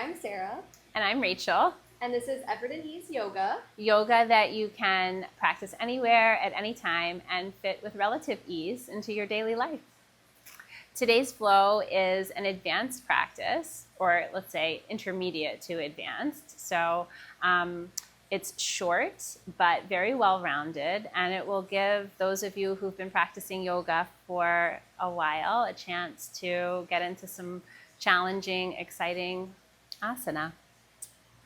I'm Sarah. And I'm Rachel. And this is Effort&Ease Yoga. Yoga that you can practice anywhere at any time and fit with relative ease into your daily life. Today's flow is an advanced practice, or let's say intermediate to advanced. So it's short, but very well-rounded, and it will give those of you who've been practicing yoga for a while a chance to get into some challenging, exciting asana.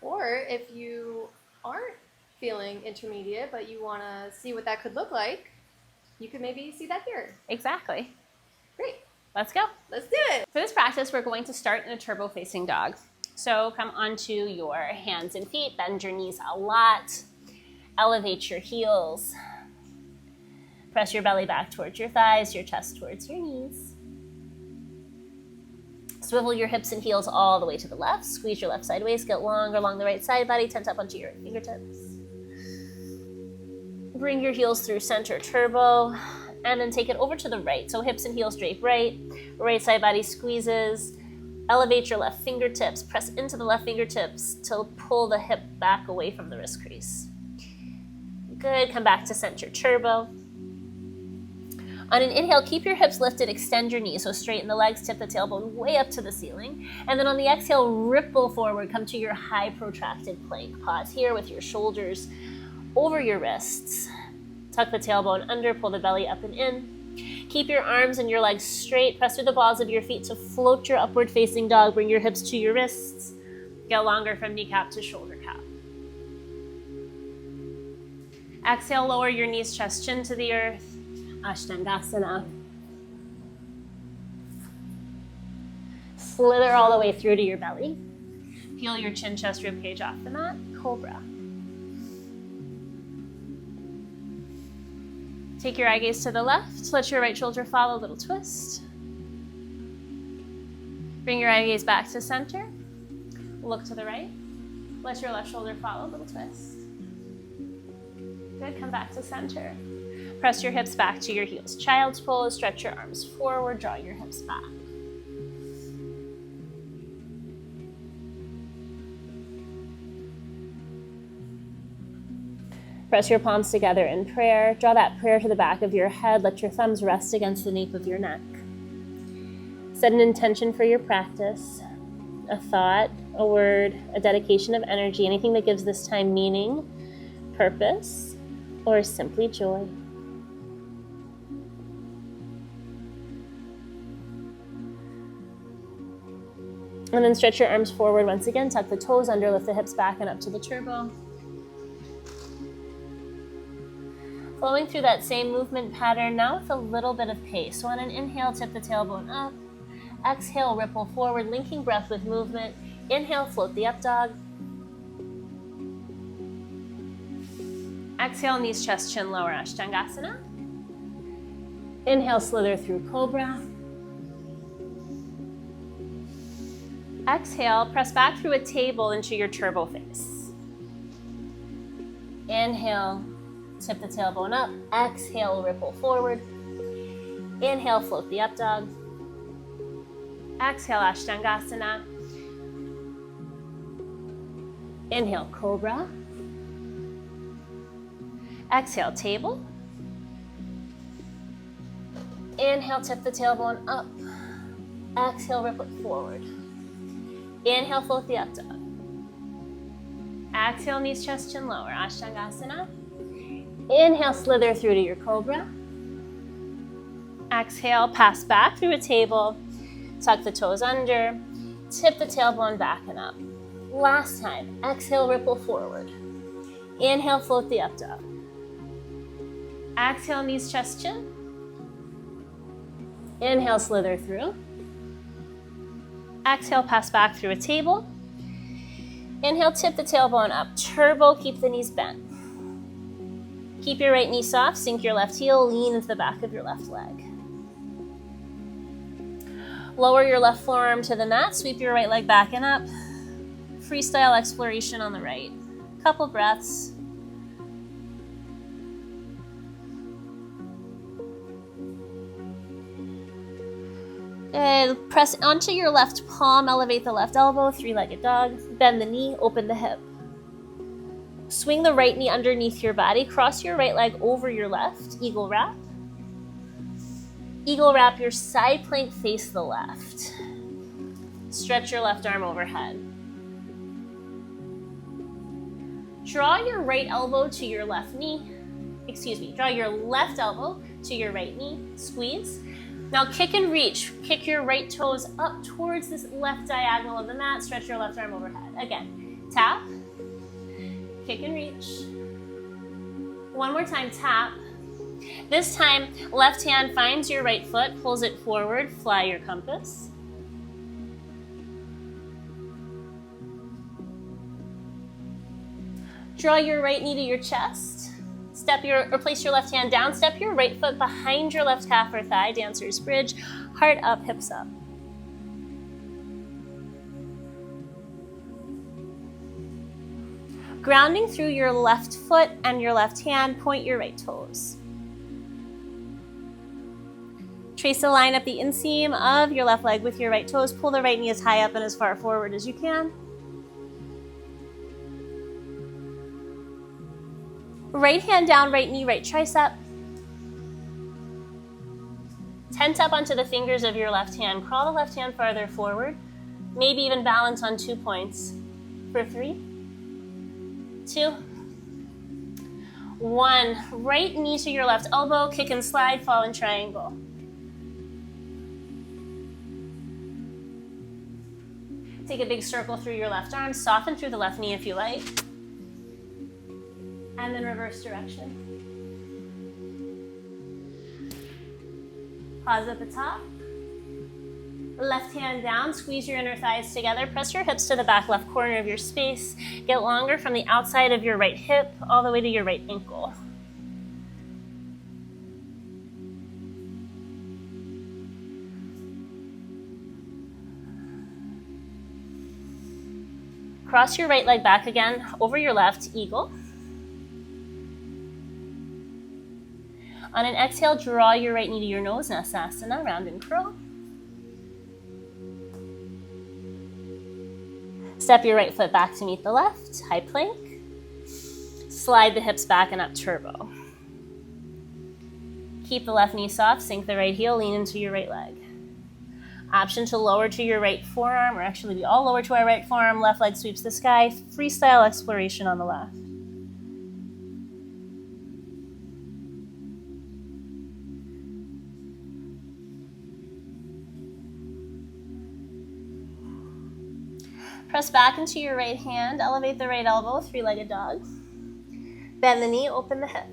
Or if you aren't feeling intermediate, but you want to see what that could look like, you could maybe see that here. Exactly. Great. Let's go. Let's do it. For this practice, we're going to start in a turbo-facing dog. So come onto your hands and feet, bend your knees a lot, elevate your heels, press your belly back towards your thighs, your chest towards your knees. Swivel your hips and heels all the way to the left, squeeze your left side waist, get longer along the right side body, tent up onto your fingertips. Bring your heels through center turbo, and then take it over to the right. So hips and heels drape right side body squeezes. Elevate your left fingertips, press into the left fingertips to pull the hip back away from the wrist crease. Good, come back to center turbo. On an inhale, keep your hips lifted, extend your knees, so straighten the legs, tip the tailbone way up to the ceiling. And then on the exhale, ripple forward, come to your high protracted plank. Pause here with your shoulders over your wrists. Tuck the tailbone under, pull the belly up and in. Keep your arms and your legs straight. Press through the balls of your feet to float your upward facing dog. Bring your hips to your wrists. Get longer from kneecap to shoulder cap. Exhale, lower your knees, chest, chin to the earth. Ashtangasana. Slither all the way through to your belly. Peel your chin, chest, rib cage off the mat. Cobra. Take your eye gaze to the left. Let your right shoulder fall, a little twist. Bring your eye gaze back to center. Look to the right. Let your left shoulder fall, a little twist. Good, come back to center. Press your hips back to your heels. Child's pose, stretch your arms forward, draw your hips back. Press your palms together in prayer. Draw that prayer to the back of your head. Let your thumbs rest against the nape of your neck. Set an intention for your practice, a thought, a word, a dedication of energy, anything that gives this time meaning, purpose, or simply joy. And then stretch your arms forward once again. Tuck the toes under, lift the hips back and up to the turbo. Flowing through that same movement pattern, now with a little bit of pace. So on an inhale, tip the tailbone up. Exhale, ripple forward, linking breath with movement. Inhale, float the up dog. Exhale, knees, chest, chin, lower, Ashtangasana. Inhale, slither through Cobra. Exhale, press back through a table into your turbo face. Inhale, tip the tailbone up. Exhale, ripple forward. Inhale, float the up dog. Exhale, Ashtangasana. Inhale, Cobra. Exhale, table. Inhale, tip the tailbone up. Exhale, ripple it forward. Inhale, float the up dog. Exhale, knees, chest, chin, lower, Ashtangasana. Inhale, slither through to your Cobra. Exhale, pass back through a table. Tuck the toes under. Tip the tailbone back and up. Last time, exhale, ripple forward. Inhale, float the up dog. Exhale, knees, chest, chin. Inhale, slither through. Exhale, pass back through a table. Inhale, tip the tailbone up. Turbo, keep the knees bent. Keep your right knee soft, sink your left heel, lean into the back of your left leg. Lower your left forearm to the mat, sweep your right leg back and up. Freestyle exploration on the right. Couple breaths. Good. Press onto your left palm, elevate the left elbow, three-legged dog. Bend the knee, open the hip. Swing the right knee underneath your body, cross your right leg over your left, eagle wrap. Eagle wrap, your side plank face the left. Stretch your left arm overhead. Draw your right elbow to your left knee. Draw your left elbow to your right knee. Squeeze. Now kick and reach. Kick your right toes up towards this left diagonal of the mat. Stretch your left arm overhead. Again, tap. Kick and reach. One more time, tap. This time, left hand finds your right foot, pulls it forward, fly your compass. Draw your right knee to your chest. Place your left hand down, step your right foot behind your left calf or thigh, dancer's bridge, heart up, hips up. Grounding through your left foot and your left hand, point your right toes. Trace a line up the inseam of your left leg with your right toes. Pull the right knee as high up and as far forward as you can. Right hand down, right knee, right tricep. Tent up onto the fingers of your left hand. Crawl the left hand farther forward. Maybe even balance on 2 points. For 3, 2, 1. Right knee to your left elbow. Kick and slide, fall in triangle. Take a big circle through your left arm. Soften through the left knee if you like. And then reverse direction. Pause at the top. Left hand down, squeeze your inner thighs together. Press your hips to the back left corner of your space. Get longer from the outside of your right hip all the way to your right ankle. Cross your right leg back again, over your left, eagle. On an exhale, draw your right knee to your nose, now savasana, round and curl. Step your right foot back to meet the left, high plank. Slide the hips back and up, turbo. Keep the left knee soft, sink the right heel, lean into your right leg. Option to lower to your right forearm, or actually we all lower to our right forearm, left leg sweeps the sky, freestyle exploration on the left. Press back into your right hand, elevate the right elbow, three-legged dog. Bend the knee, open the hip.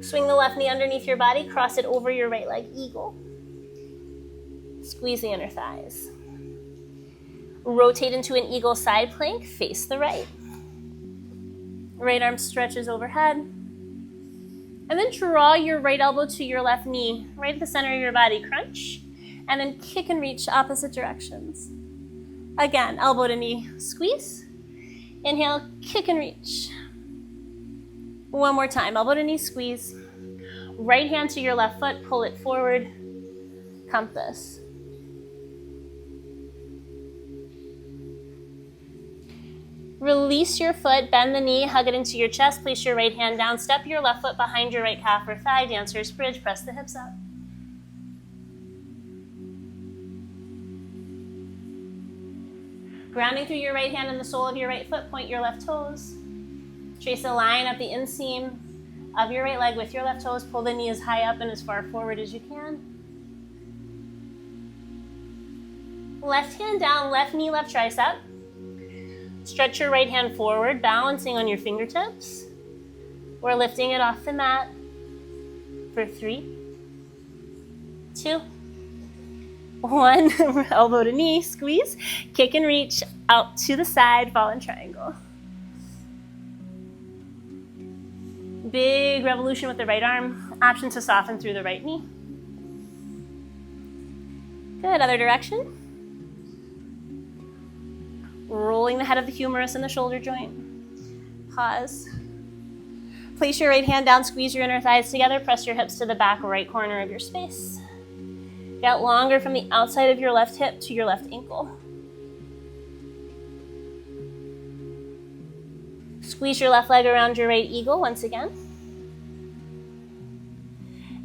Swing the left knee underneath your body, cross it over your right leg, eagle. Squeeze the inner thighs. Rotate into an eagle side plank, face the right. Right arm stretches overhead. And then draw your right elbow to your left knee, right at the center of your body, crunch. And then kick and reach opposite directions. Again, elbow to knee, squeeze. Inhale, kick and reach. One more time, elbow to knee, squeeze. Right hand to your left foot, pull it forward, compass. Release your foot, bend the knee, hug it into your chest, place your right hand down, step your left foot behind your right calf or thigh, dancer's bridge, press the hips up. Grounding through your right hand and the sole of your right foot, point your left toes. Trace a line up the inseam of your right leg with your left toes. Pull the knee as high up and as far forward as you can. Left hand down, left knee, left tricep. Stretch your right hand forward, balancing on your fingertips. We're lifting it off the mat for 3, 2, 1. Elbow to knee, squeeze, kick and reach out to the side, fall in triangle. Big revolution with the right arm. Option to soften through the right knee. Good, other direction. Rolling the head of the humerus and the shoulder joint. Pause. Place your right hand down, squeeze your inner thighs together, press your hips to the back right corner of your space. Get longer from the outside of your left hip to your left ankle. Squeeze your left leg around your right eagle once again.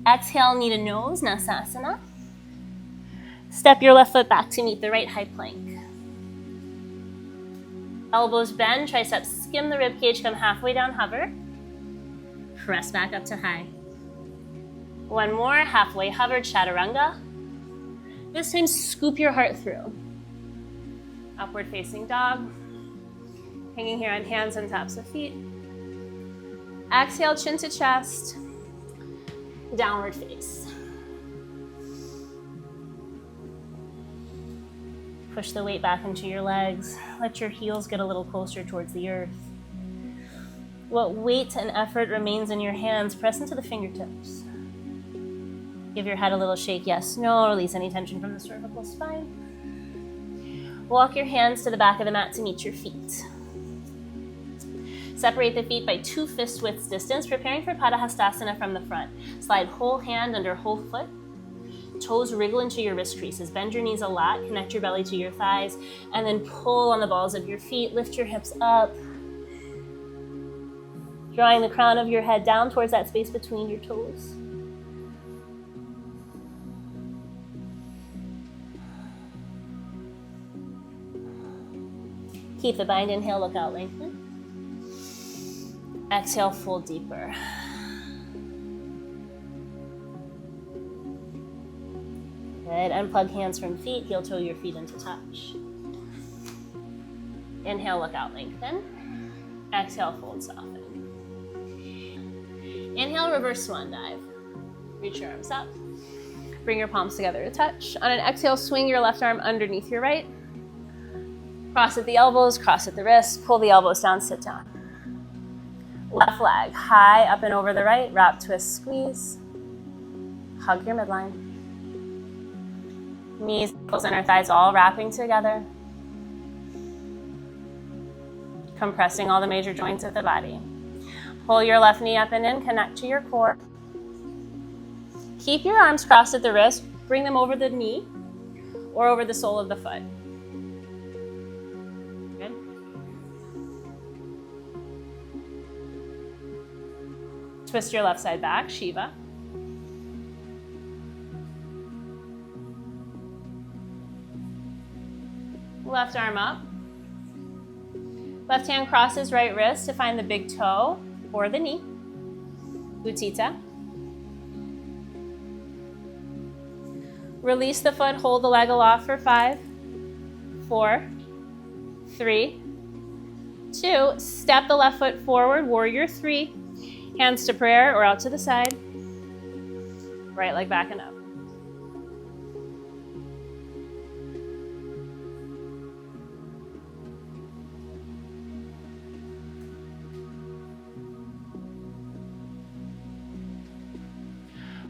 Exhale, knee to nose, nasasana. Step your left foot back to meet the right high plank. Elbows bend, triceps skim the rib cage, come halfway down, hover. Press back up to high. One more, halfway hover, chaturanga. This time, scoop your heart through. Upward facing dog. Hanging here on hands and tops of feet. Exhale, chin to chest. Downward face. Push the weight back into your legs. Let your heels get a little closer towards the earth. What weight and effort remains in your hands, press into the fingertips. Give your head a little shake, yes, no. Release any tension from the cervical spine. Walk your hands to the back of the mat to meet your feet. Separate the feet by 2 fist widths distance, preparing for Padahastasana from the front. Slide whole hand under whole foot. Toes wriggle into your wrist creases. Bend your knees a lot, connect your belly to your thighs, and then pull on the balls of your feet. Lift your hips up. Drawing the crown of your head down towards that space between your toes. Keep the bind, inhale, look out, lengthen. Exhale, fold deeper. Good, unplug hands from feet, heel toe your feet into touch. Inhale, look out, lengthen. Exhale, fold, soften. Inhale, reverse swan dive. Reach your arms up. Bring your palms together to touch. On an exhale, swing your left arm underneath your right. Cross at the elbows, cross at the wrists, pull the elbows down, sit down. Left leg high up and over the right, wrap, twist, squeeze. Hug your midline. Knees, ankles, inner thighs all wrapping together. Compressing all the major joints of the body. Pull your left knee up and in, connect to your core. Keep your arms crossed at the wrist, bring them over the knee or over the sole of the foot. Good. Twist your left side back, Shiva. Left arm up. Left hand crosses right wrist to find the big toe or the knee. Utthita. Release the foot, hold the leg aloft for 5, 4, 3, 2. Step the left foot forward, warrior 3. Hands to prayer or out to the side. Right leg back and up.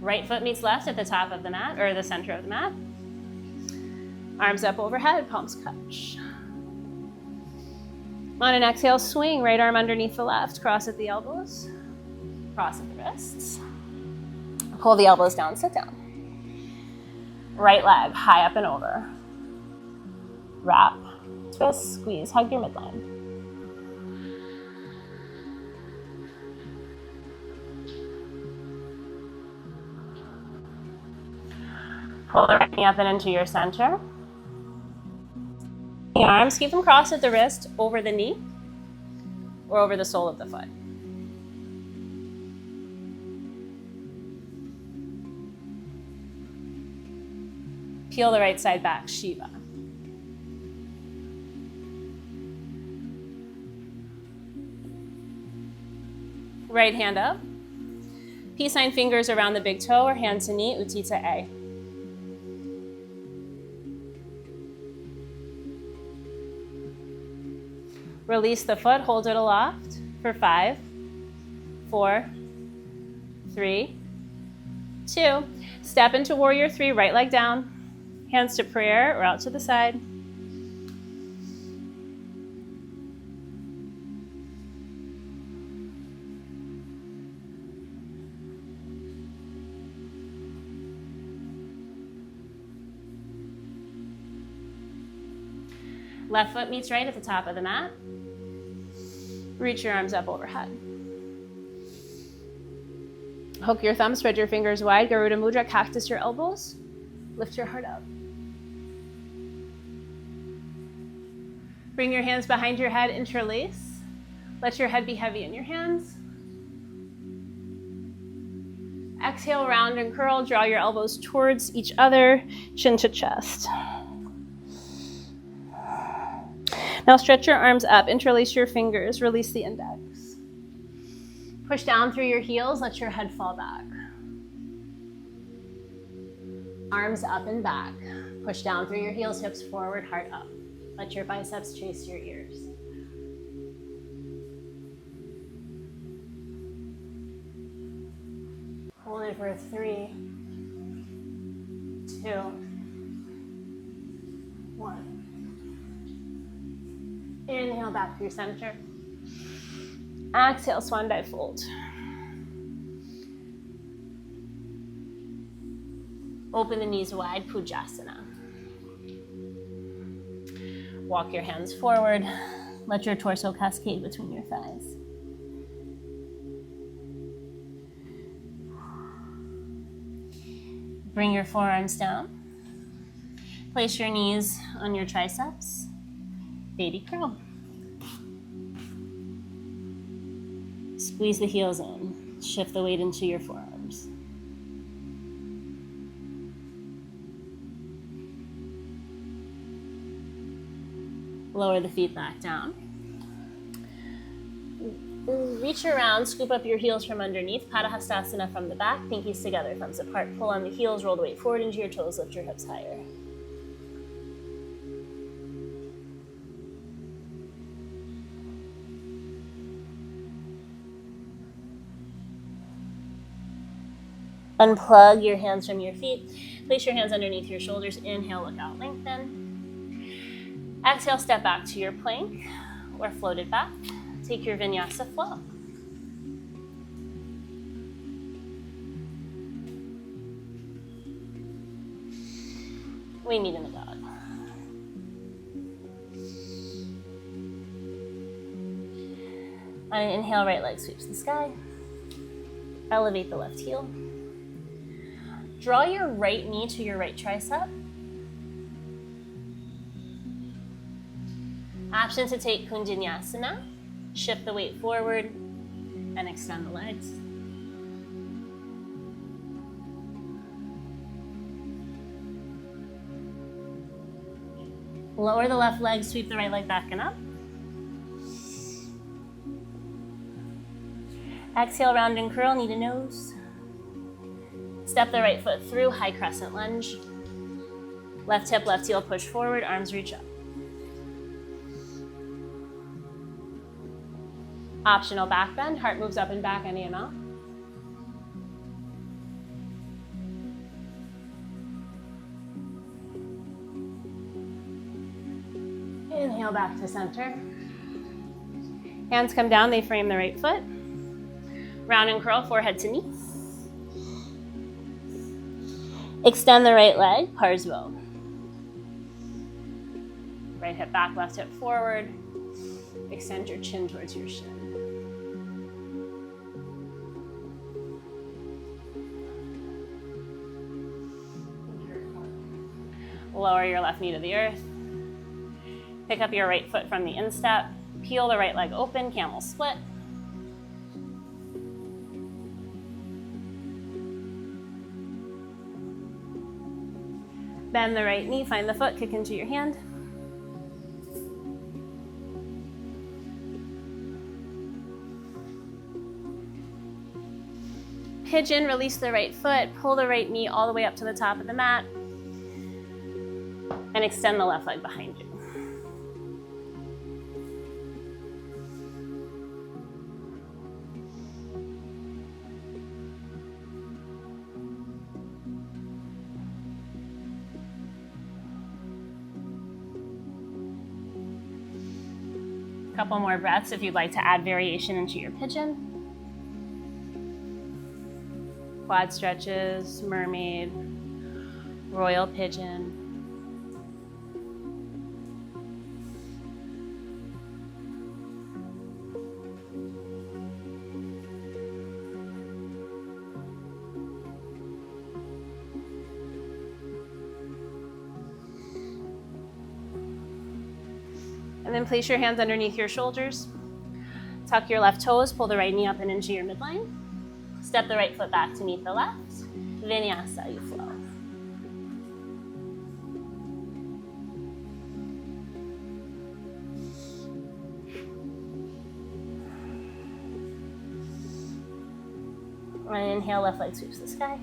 Right foot meets left at the top of the mat, or the center of the mat. Arms up overhead, palms touch. On an exhale, swing, right arm underneath the left, cross at the elbows, cross at the wrists. Pull the elbows down, sit down. Right leg, high up and over. Wrap, twist, squeeze, hug your midline. Pull the right knee up and into your center. The arms, keep them crossed at the wrist, over the knee, or over the sole of the foot. Peel the right side back, Shiva. Right hand up. Peace sign fingers around the big toe or hand to knee, Utthita A. Release the foot, hold it aloft for 5, 4, 3, 2. Step into warrior 3, right leg down, hands to prayer or out to the side. Left foot meets right at the top of the mat. Reach your arms up overhead. Hook your thumbs, spread your fingers wide. Garuda Mudra, cactus your elbows. Lift your heart up. Bring your hands behind your head, interlace. Let your head be heavy in your hands. Exhale, round and curl. Draw your elbows towards each other, chin to chest. Now stretch your arms up, interlace your fingers, release the index. Push down through your heels, let your head fall back. Arms up and back. Push down through your heels, hips forward, heart up. Let your biceps chase your ears. Hold it for 3, 2, 1. Inhale back through center. Exhale, swan dive fold. Open the knees wide, Pujasana. Walk your hands forward. Let your torso cascade between your thighs. Bring your forearms down. Place your knees on your triceps. Baby curl. Squeeze the heels in. Shift the weight into your forearms. Lower the feet back down. Reach around, scoop up your heels from underneath. Padahastasana from the back, pinkies together, thumbs apart. Pull on the heels, roll the weight forward into your toes, lift your hips higher. Unplug your hands from your feet. Place your hands underneath your shoulders. Inhale, look out, lengthen. Exhale, step back to your plank or floated back. Take your vinyasa flow. We meet in the dog. On an inhale, right leg sweeps the sky. Elevate the left heel. Draw your right knee to your right tricep. Option to take Kundinyasana. Shift the weight forward and extend the legs. Lower the left leg, sweep the right leg back and up. Exhale, round and curl, knee to nose. Step the right foot through, high crescent lunge. Left hip, left heel, push forward, arms reach up. Optional back bend, heart moves up and back any amount. Inhale back to center. Hands come down, they frame the right foot. Round and curl, forehead to knee. Extend the right leg, Parsvo. Right hip back, left hip forward. Extend your chin towards your shin. Lower your left knee to the earth. Pick up your right foot from the instep. Peel the right leg open, camel split. Bend the right knee, find the foot, kick into your hand. Pigeon, release the right foot, pull the right knee all the way up to the top of the mat, and extend the left leg behind you. Couple more breaths if you'd like to add variation into your pigeon. Quad stretches, mermaid, royal pigeon. And then place your hands underneath your shoulders. Tuck your left toes, pull the right knee up and into your midline. Step the right foot back to meet the left. Vinyasa, you flow. And inhale, left leg sweeps the sky.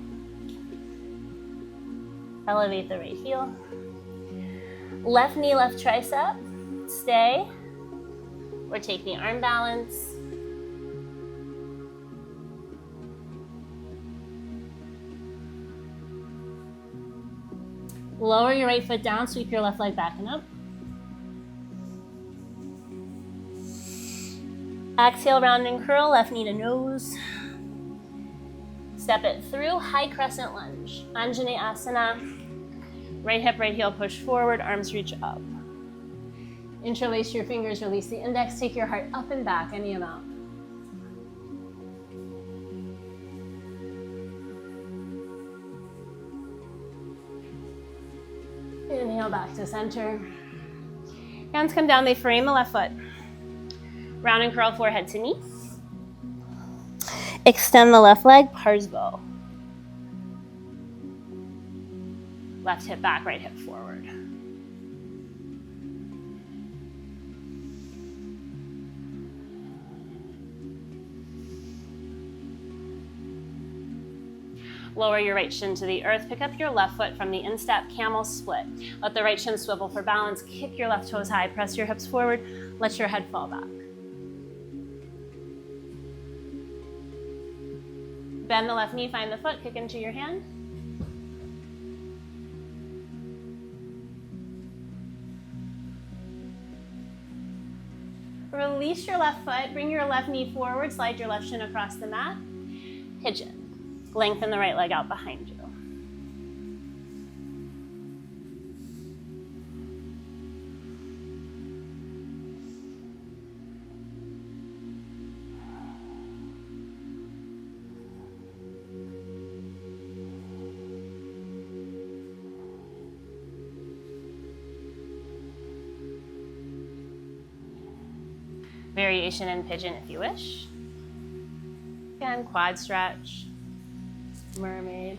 Elevate the right heel. Left knee, left tricep. Stay. Or take the arm balance. Lower your right foot down, sweep your left leg back and up. Exhale, round and curl, left knee to nose. Step it through, high crescent lunge. Anjaneyasana. Right hip, right heel, push forward, arms reach up. Interlace your fingers, release the index, take your heart up and back, any amount. Inhale back to center. Hands come down, they frame the left foot. Round and curl, forehead to knee. Extend the left leg, Parsbo. Left hip back, right hip forward. Lower your right shin to the earth. Pick up your left foot from the instep, camel split. Let the right shin swivel for balance. Kick your left toes high. Press your hips forward. Let your head fall back. Bend the left knee, find the foot, kick into your hand. Release your left foot, bring your left knee forward, slide your left shin across the mat. Pigeon. Lengthen the right leg out behind you. Variation in pigeon if you wish. Again, quad stretch, mermaid.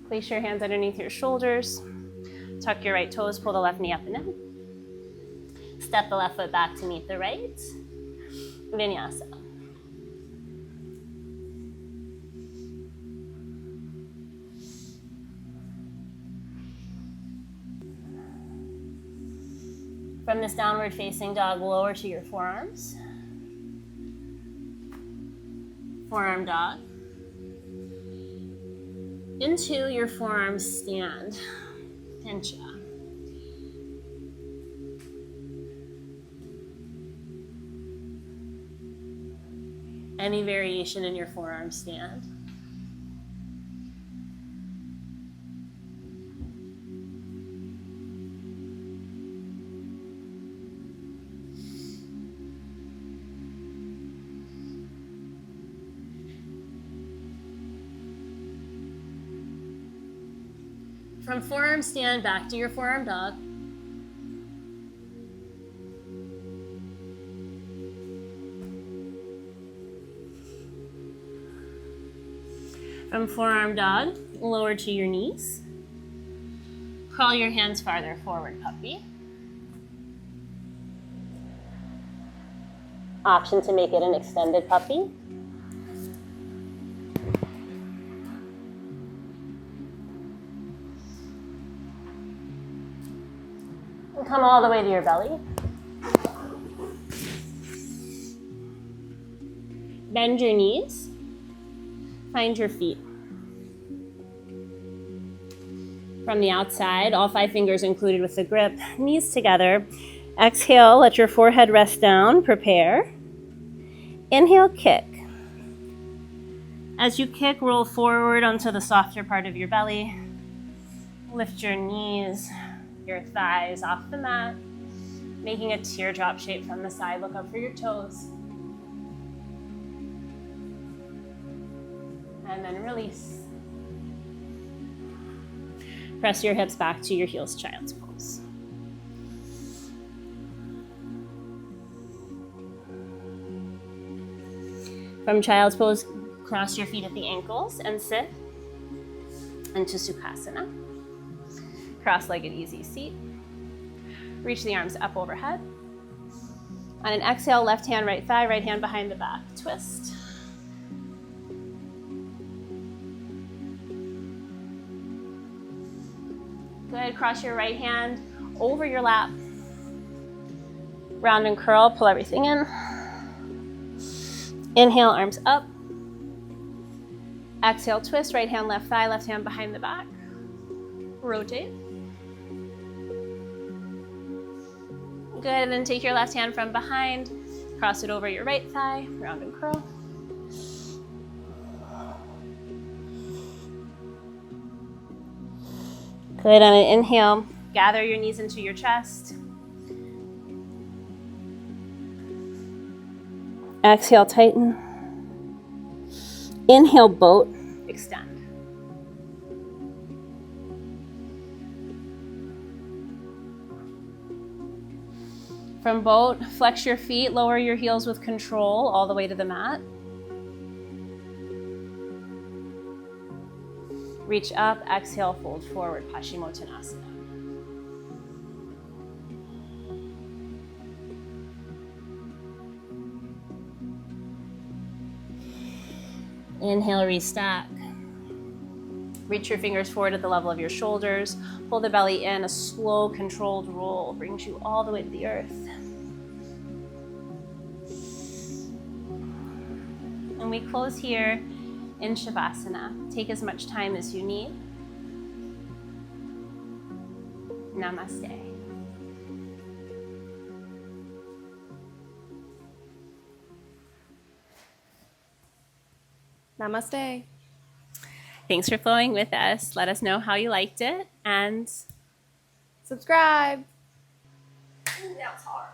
Place your hands underneath your shoulders. Tuck your right toes, pull the left knee up and in. Step the left foot back to meet the right. Vinyasa. From this downward facing dog, lower to your forearms. Forearm dog. Into your forearm stand. Pincha. Any variation in your forearm stand. From forearm stand back to your forearm dog. From forearm dog, lower to your knees. Crawl your hands farther forward, puppy. Option to make it an extended puppy. And come all the way to your belly. Bend your knees. Find your feet. From the outside, all 5 fingers included with the grip, knees together. Exhale, let your forehead rest down, prepare. Inhale, kick. As you kick, roll forward onto the softer part of your belly. Lift your knees, your thighs off the mat, making a teardrop shape from the side. Look up for your toes. And then release. Press your hips back to your heels, child's pose. From child's pose, cross your feet at the ankles and sit into Sukhasana. Cross-legged easy seat. Reach the arms up overhead. On an exhale, left hand, right thigh, right hand behind the back. Twist. Good. Cross your right hand over your lap. Round and curl. Pull everything in. Inhale, arms up. Exhale, twist. Right hand, left thigh, left hand behind the back. Rotate. Good. And then take your left hand from behind. Cross it over your right thigh. Round and curl. Good. On an inhale, gather your knees into your chest. Exhale, tighten. Inhale, boat, extend. From boat, flex your feet, lower your heels with control all the way to the mat. Reach up, exhale, fold forward, Paschimottanasana. Inhale, restack. Reach your fingers forward at the level of your shoulders. Pull the belly in, a slow, controlled roll brings you all the way to the earth. And we close here in Shavasana. Take as much time as you need. Namaste. Namaste. Thanks for flowing with us. Let us know how you liked it and Subscribe. that was hard.